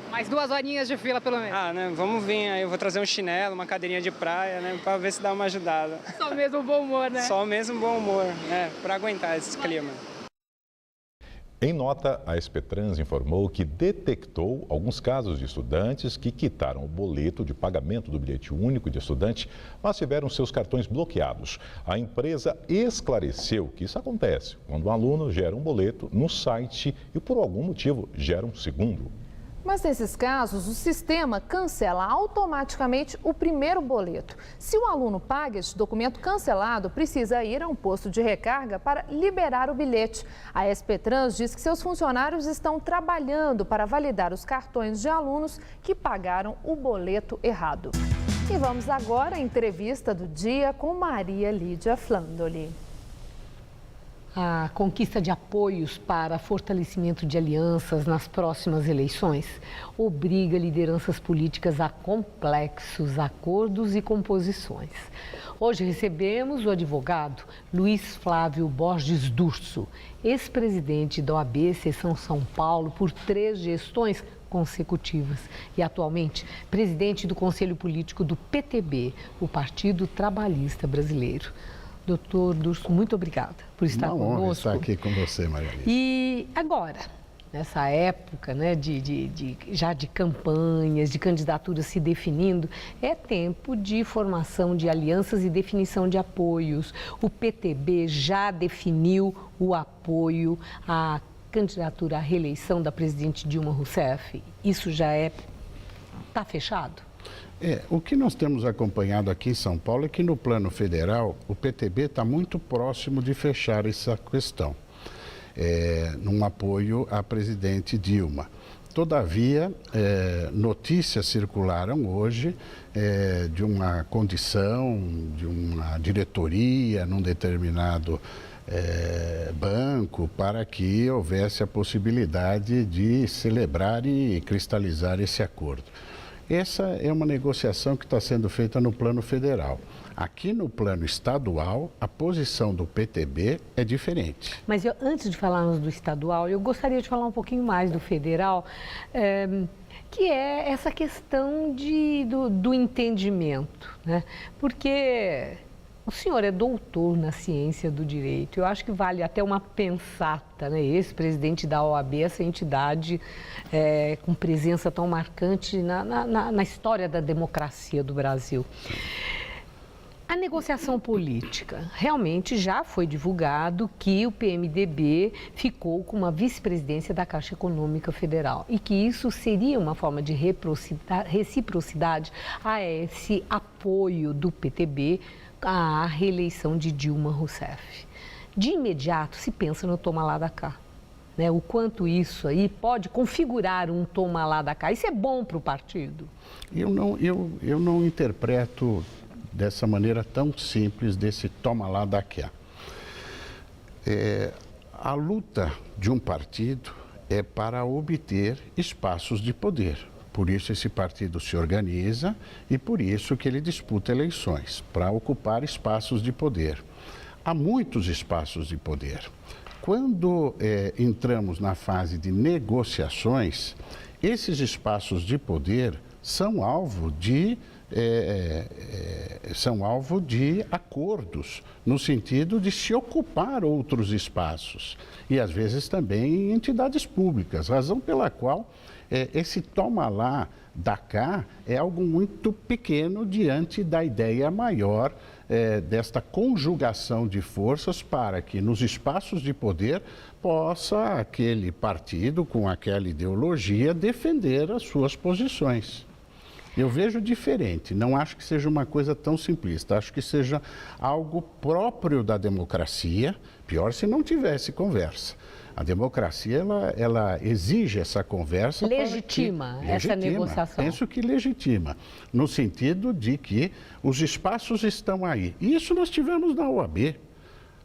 Mais 2 horinhas de fila, pelo menos. Vamos vir aí. Eu vou trazer um chinelo, uma cadeirinha de praia, para ver se dá uma ajudada. Só mesmo bom humor, Só mesmo bom humor, para aguentar esse clima. Em nota, a SP Trans informou que detectou alguns casos de estudantes que quitaram o boleto de pagamento do bilhete único de estudante, mas tiveram seus cartões bloqueados. A empresa esclareceu que isso acontece quando um aluno gera um boleto no site e, por algum motivo, gera um segundo. Mas nesses casos, o sistema cancela automaticamente o primeiro boleto. Se o aluno paga este documento cancelado, precisa ir a um posto de recarga para liberar o bilhete. A SP Trans diz que seus funcionários estão trabalhando para validar os cartões de alunos que pagaram o boleto errado. E vamos agora à entrevista do dia com Maria Lídia Flandoli. a conquista de apoios para fortalecimento de alianças nas próximas eleições obriga lideranças políticas a complexos acordos e composições. Hoje recebemos o advogado Luiz Flávio Borges Durso, ex-presidente da OAB Seção São Paulo por 3 gestões consecutivas e atualmente presidente do Conselho Político do PTB, o Partido Trabalhista Brasileiro. Doutor Durso, muito obrigada por estar conosco. Uma honra estar aqui com você, Maria. E agora, nessa época, né, já de campanhas, de candidaturas se definindo, é tempo de formação de alianças e definição de apoios. O PTB já definiu o apoio à candidatura à reeleição da presidente Dilma Rousseff. Isso já está fechado? O que nós temos acompanhado aqui em São Paulo é que no plano federal o PTB está muito próximo de fechar essa questão, num apoio à presidente Dilma. Todavia, notícias circularam hoje de uma condição, de uma diretoria num determinado banco para que houvesse a possibilidade de celebrar e cristalizar esse acordo. Essa é uma negociação que está sendo feita no plano federal. Aqui no plano estadual, a posição do PTB é diferente. Mas antes de falarmos do estadual, eu gostaria de falar um pouquinho mais do federal, que é essa questão do entendimento, né? Porque o senhor é doutor na ciência do direito. Eu acho que vale até uma pensata, né? Ex-presidente da OAB, essa entidade com presença tão marcante na história da democracia do Brasil. A negociação política. Realmente já foi divulgado que o PMDB ficou com uma vice-presidência da Caixa Econômica Federal e que isso seria uma forma de reciprocidade a esse apoio do PTB à reeleição de Dilma Rousseff. De imediato se pensa no toma lá da cá, né? O quanto isso aí pode configurar um toma lá da cá. Isso é bom para o partido? Eu não interpreto dessa maneira tão simples desse toma lá da cá. A luta de um partido é para obter espaços de poder. Por isso esse partido se organiza e por isso que ele disputa eleições, para ocupar espaços de poder. Há muitos espaços de poder. Quando entramos na fase de negociações, esses espaços de poder são alvo de acordos, no sentido de se ocupar outros espaços e às vezes também entidades públicas, razão pela qual esse toma lá da cá é algo muito pequeno diante da ideia maior desta conjugação de forças para que nos espaços de poder possa aquele partido com aquela ideologia defender as suas posições. Eu vejo diferente, não acho que seja uma coisa tão simplista, acho que seja algo próprio da democracia, pior se não tivesse conversa. A democracia, ela exige essa conversa. Legitima essa negociação. Penso que legitima, no sentido de que os espaços estão aí. E isso nós tivemos na OAB.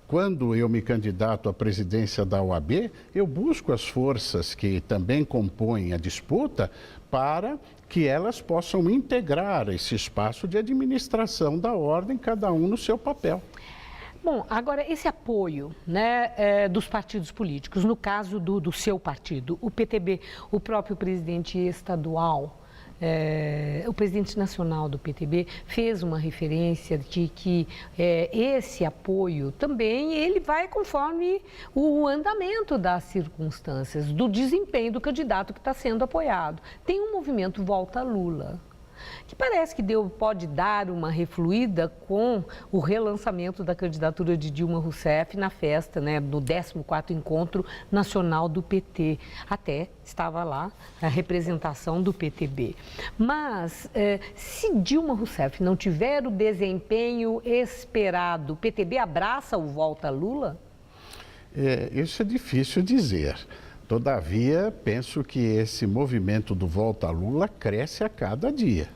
Quando eu me candidato à presidência da OAB, eu busco as forças que também compõem a disputa para que elas possam integrar esse espaço de administração da ordem, cada um no seu papel. Bom, agora esse apoio, né, dos partidos políticos, no caso do seu partido, o PTB, o próprio presidente estadual, o presidente nacional do PTB fez uma referência de que esse apoio também ele vai conforme o andamento das circunstâncias, do desempenho do candidato que está sendo apoiado. Tem um movimento Volta Lula, que parece que pode dar uma refluída com o relançamento da candidatura de Dilma Rousseff na festa, né, no 14º Encontro Nacional do PT. Até estava lá a representação do PTB. Mas, se Dilma Rousseff não tiver o desempenho esperado, o PTB abraça o Volta Lula? Isso é difícil dizer. Todavia, penso que esse movimento do Volta Lula cresce a cada dia.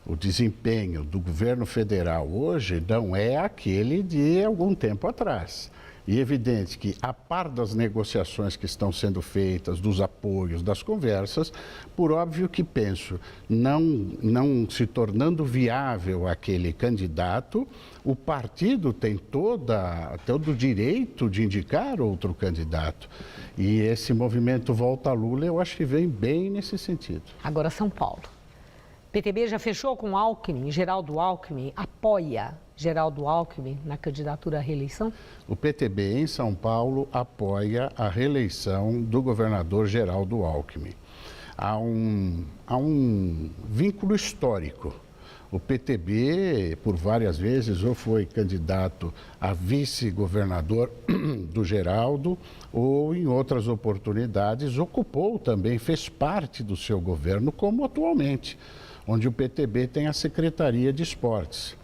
O desempenho do governo federal hoje não é aquele de algum tempo atrás. E é evidente que, a par das negociações que estão sendo feitas, dos apoios, das conversas, por óbvio que penso, não se tornando viável aquele candidato, o partido tem todo o direito de indicar outro candidato. E esse movimento Volta a Lula, eu acho que vem bem nesse sentido. Agora, São Paulo. PTB já fechou com Alckmin, Geraldo Alckmin, apoia Geraldo Alckmin na candidatura à reeleição? O PTB em São Paulo apoia a reeleição do governador Geraldo Alckmin. Há um vínculo histórico. O PTB, por várias vezes, ou foi candidato a vice-governador do Geraldo, ou em outras oportunidades ocupou também, fez parte do seu governo, como atualmente, onde o PTB tem a Secretaria de Esportes.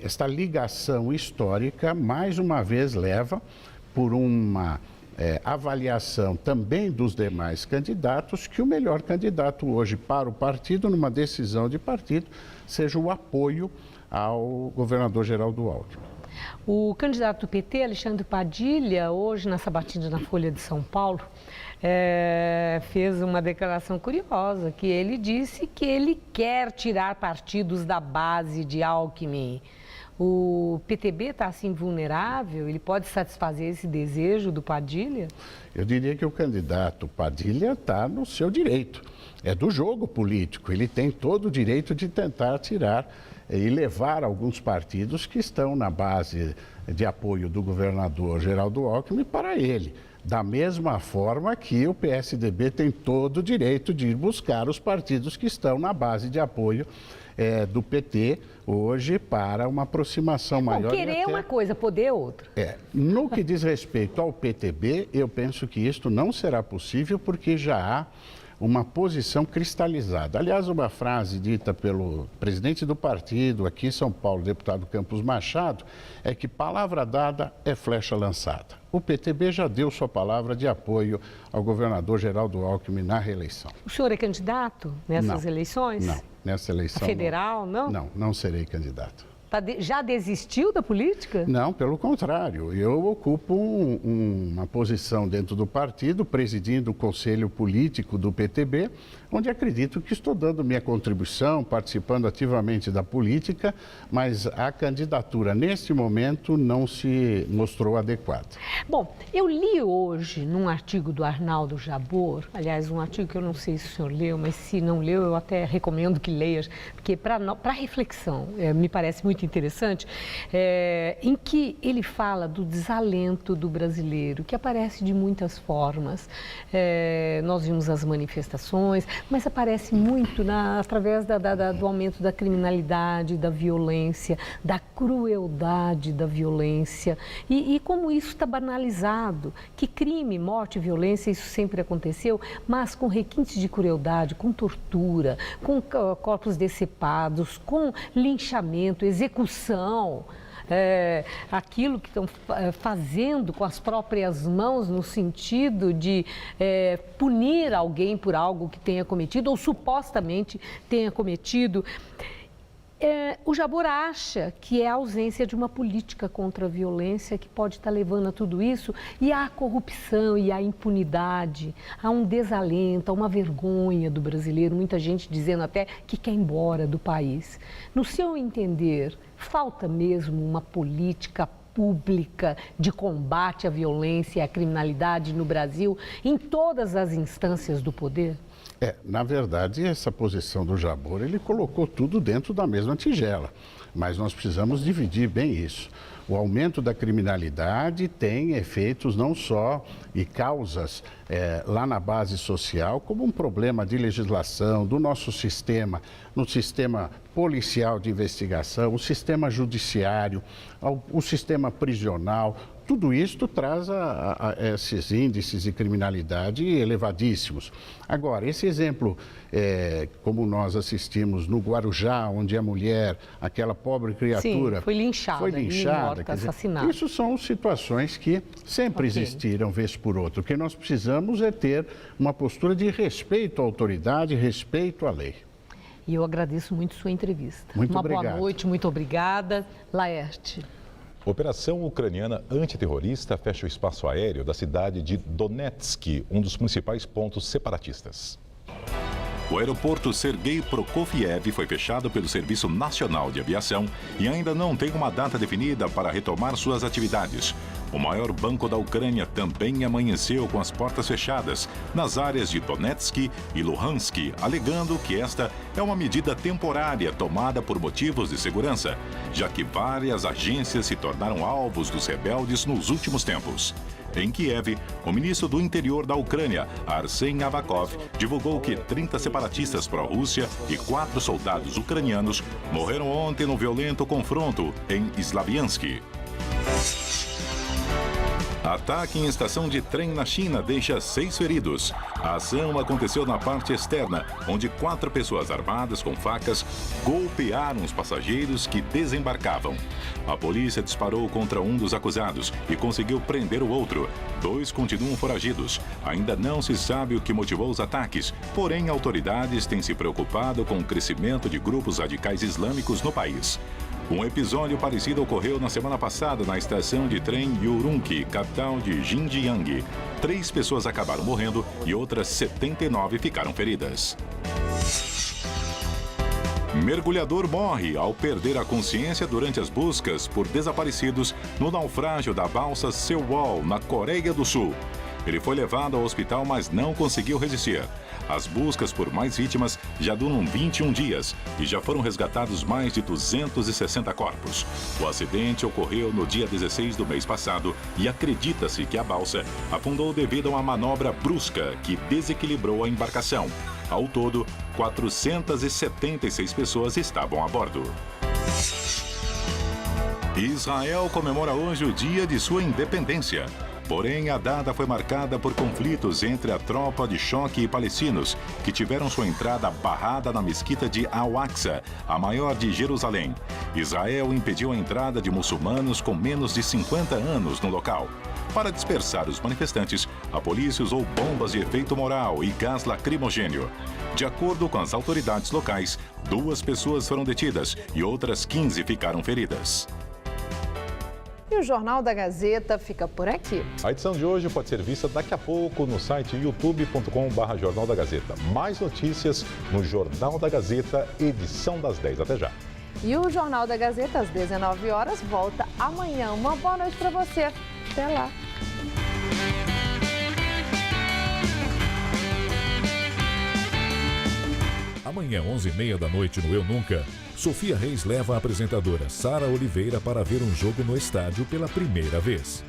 Esta ligação histórica, mais uma vez, leva por uma avaliação também dos demais candidatos, que o melhor candidato hoje para o partido, numa decisão de partido, seja o apoio ao governador Geraldo Alckmin. O candidato do PT, Alexandre Padilha, hoje na sabatina na Folha de São Paulo, fez uma declaração curiosa, que ele disse que ele quer tirar partidos da base de Alckmin. O PTB está assim vulnerável? Ele pode satisfazer esse desejo do Padilha? Eu diria que o candidato Padilha está no seu direito. É do jogo político. Ele tem todo o direito de tentar tirar e levar alguns partidos que estão na base de apoio do governador Geraldo Alckmin para ele. Da mesma forma que o PSDB tem todo o direito de ir buscar os partidos que estão na base de apoio do PT hoje para uma aproximação maior. Querer é uma coisa, poder é outra. No que diz respeito ao PTB, eu penso que isto não será possível porque já há uma posição cristalizada. Aliás, uma frase dita pelo presidente do partido aqui em São Paulo, deputado Campos Machado, é que palavra dada é flecha lançada. O PTB já deu sua palavra de apoio ao governador Geraldo Alckmin na reeleição. O senhor é candidato nessas eleições? Não, nessa eleição. A federal, não? Não serei candidato. Já desistiu da política? Não, pelo contrário. Eu ocupo uma posição dentro do partido, presidindo o conselho político do PTB, onde acredito que estou dando minha contribuição, participando ativamente da política, mas a candidatura, neste momento, não se mostrou adequada. Bom, eu li hoje, num artigo do Arnaldo Jabor, aliás, um artigo que eu não sei se o senhor leu, mas se não leu, eu até recomendo que leia, porque para reflexão, me parece muito interessante, em que ele fala do desalento do brasileiro, que aparece de muitas formas. Nós vimos as manifestações, mas aparece muito através do aumento da criminalidade, da violência, da crueldade da violência e como isso está banalizado, que crime, morte, violência, isso sempre aconteceu, mas com requintes de crueldade, com tortura, com corpos decepados, com linchamento, execução. Aquilo que estão fazendo com as próprias mãos no sentido de punir alguém por algo que tenha cometido ou supostamente tenha cometido. O Jabor acha que é a ausência de uma política contra a violência que pode estar levando a tudo isso, e a corrupção e a impunidade, há um desalento, há uma vergonha do brasileiro, muita gente dizendo até que quer ir embora do país. No seu entender, falta mesmo uma política pública de combate à violência e à criminalidade no Brasil, em todas as instâncias do poder? Na verdade, essa posição do Jabor, ele colocou tudo dentro da mesma tigela, mas nós precisamos dividir bem isso. O aumento da criminalidade tem efeitos não só e causas lá na base social, como um problema de legislação do nosso sistema, no sistema policial de investigação, o sistema judiciário, o sistema prisional. Tudo isso traz a esses índices de criminalidade elevadíssimos. Agora, esse exemplo, como nós assistimos no Guarujá, onde a mulher, aquela pobre criatura... Sim, foi linchada, morta, assassinada. Isso são situações que sempre existiram, vez por outra. O que nós precisamos é ter uma postura de respeito à autoridade, respeito à lei. E eu agradeço muito sua entrevista. Muito obrigado. Boa noite, muito obrigada. Laerte. Operação ucraniana antiterrorista fecha o espaço aéreo da cidade de Donetsk, um dos principais pontos separatistas. O aeroporto Sergei Prokofiev foi fechado pelo Serviço Nacional de Aviação e ainda não tem uma data definida para retomar suas atividades. O maior banco da Ucrânia também amanheceu com as portas fechadas nas áreas de Donetsk e Luhansk, alegando que esta é uma medida temporária tomada por motivos de segurança, já que várias agências se tornaram alvos dos rebeldes nos últimos tempos. Em Kiev, o ministro do Interior da Ucrânia, Arsen Avakov, divulgou que 30 separatistas pró-Rússia e 4 soldados ucranianos morreram ontem no violento confronto em Slaviansk. Ataque em estação de trem na China deixa 6 feridos. A ação aconteceu na parte externa, onde 4 pessoas armadas com facas golpearam os passageiros que desembarcavam. A polícia disparou contra um dos acusados e conseguiu prender o outro. 2 continuam foragidos. Ainda não se sabe o que motivou os ataques, porém autoridades têm se preocupado com o crescimento de grupos radicais islâmicos no país. Um episódio parecido ocorreu na semana passada na estação de trem Urumqi, capital de Xinjiang. 3 pessoas acabaram morrendo e outras 79 ficaram feridas. Mergulhador morre ao perder a consciência durante as buscas por desaparecidos no naufrágio da balsa Sewol, na Coreia do Sul. Ele foi levado ao hospital, mas não conseguiu resistir. As buscas por mais vítimas já duram 21 dias e já foram resgatados mais de 260 corpos. O acidente ocorreu no dia 16 do mês passado e acredita-se que a balsa afundou devido a uma manobra brusca que desequilibrou a embarcação. Ao todo, 476 pessoas estavam a bordo. Israel comemora hoje o dia de sua independência. Porém, a data foi marcada por conflitos entre a tropa de choque e palestinos, que tiveram sua entrada barrada na mesquita de Al-Aqsa, a maior de Jerusalém. Israel impediu a entrada de muçulmanos com menos de 50 anos no local. Para dispersar os manifestantes, a polícia usou bombas de efeito moral e gás lacrimogêneo. De acordo com as autoridades locais, 2 pessoas foram detidas e outras 15 ficaram feridas. E o Jornal da Gazeta fica por aqui. A edição de hoje pode ser vista daqui a pouco no site youtube.com/Jornal da Gazeta. Mais notícias no Jornal da Gazeta, edição das 10. Até já. E o Jornal da Gazeta, às 19 horas, volta amanhã. Uma boa noite para você. Até lá. Amanhã, 11h30 da noite, no Eu Nunca, Sofia Reis leva a apresentadora Sara Oliveira para ver um jogo no estádio pela primeira vez.